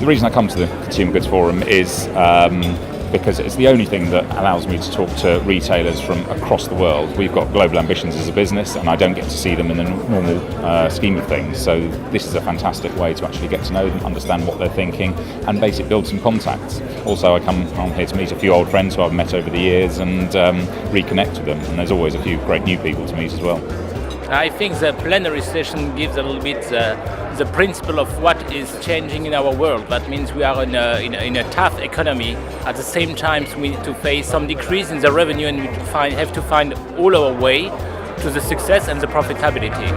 The reason I come to the Consumer Goods Forum is because it's the only thing that allows me to talk to retailers from across the world. We've got global ambitions as a business, and I don't get to see them in the normal scheme of things. So this is a fantastic way to actually get to know them, understand what they're thinking, and basically build some contacts. Also, I'm here to meet a few old friends who I've met over the years and reconnect with them. And there's always a few great new people to meet as well. I think the plenary session gives a little bit the principle of what is changing in our world. That means we are in a tough economy. At the same time, we need to face some decrease in the revenue, and we have to find all our way to the success and the profitability.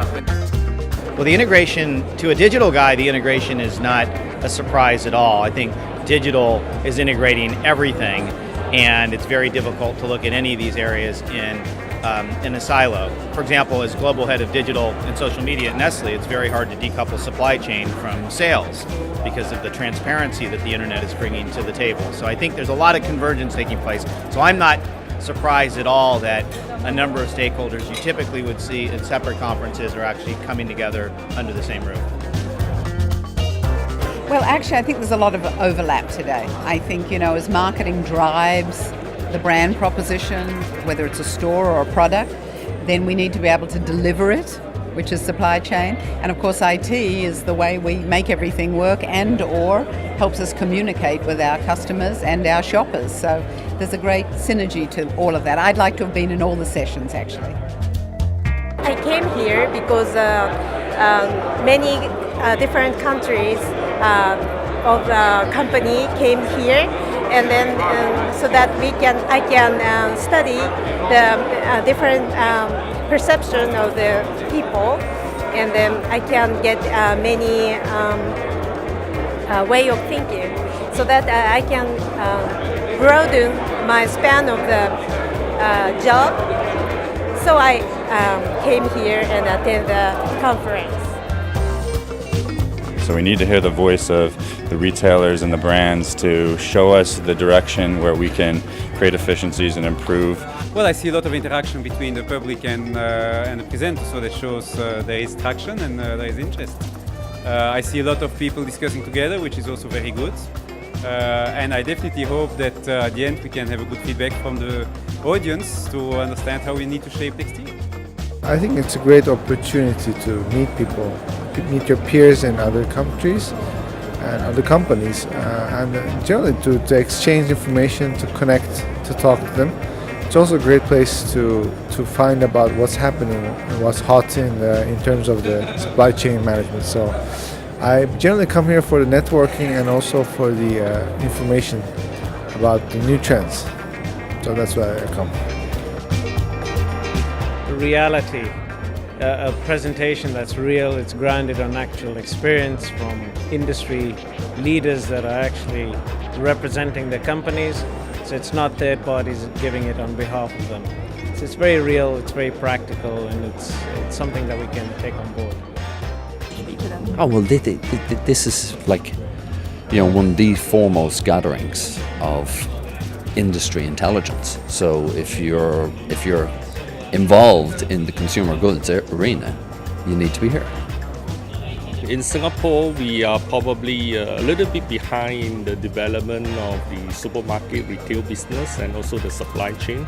Well, the integration, to a digital guy, the integration is not a surprise at all. I think digital is integrating everything, and it's very difficult to look at any of these areas in a silo. For example, as global head of digital and social media at Nestle, it's very hard to decouple supply chain from sales because of the transparency that the internet is bringing to the table. So I think there's a lot of convergence taking place. So I'm not surprised at all that a number of stakeholders you typically would see at separate conferences are actually coming together under the same roof. Well, actually, I think there's a lot of overlap today. I think, as marketing drives the brand proposition, whether it's a store or a product, then we need to be able to deliver it, which is supply chain. And of course, IT is the way we make everything work and/or helps us communicate with our customers and our shoppers. So there's a great synergy to all of that. I'd like to have been in all the sessions, actually. I came here because many different countries of the company came here, and then so that I can study the different perception of the people, and then I can get many way of thinking, so that I can broaden my span of the job. So I came here and attend the conference. So we need to hear the voice of the retailers and the brands to show us the direction where we can create efficiencies and improve. Well, I see a lot of interaction between the public and the presenter, so that shows there is traction and there is interest. I see a lot of people discussing together, which is also very good. And I definitely hope that at the end we can have a good feedback from the audience to understand how we need to shape next year. I think it's a great opportunity to meet people, meet your peers in other countries and other companies, and generally to exchange information, to connect, to talk to them. It's also a great place to find about what's happening and what's hot in terms of the supply chain management. So I generally come here for the networking and also for the information about the new trends. So that's why I come. Reality, a presentation that's real, it's grounded on actual experience from industry leaders that are actually representing the companies. So it's not third parties giving it on behalf of them. So it's very real, it's very practical, and it's something that we can take on board. Oh well, this is like, one of the foremost gatherings of industry intelligence. So if you're involved in the consumer goods arena, you need to be here. In Singapore, we are probably a little bit behind in the development of the supermarket retail business and also the supply chain.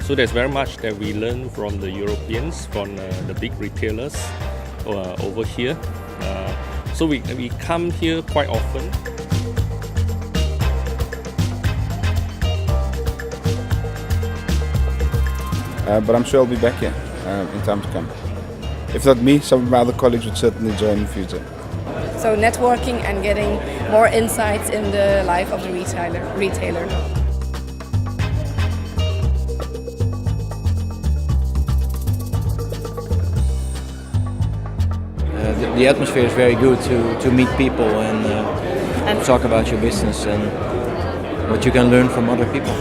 So there's very much that we learn from the Europeans, from the big retailers over here. So we come here quite often. But I'm sure I'll be back here in time to come. If not me, some of my other colleagues would certainly join in the future. So networking and getting more insights in the life of the retailer. The atmosphere is very good to meet people and talk about your business and what you can learn from other people.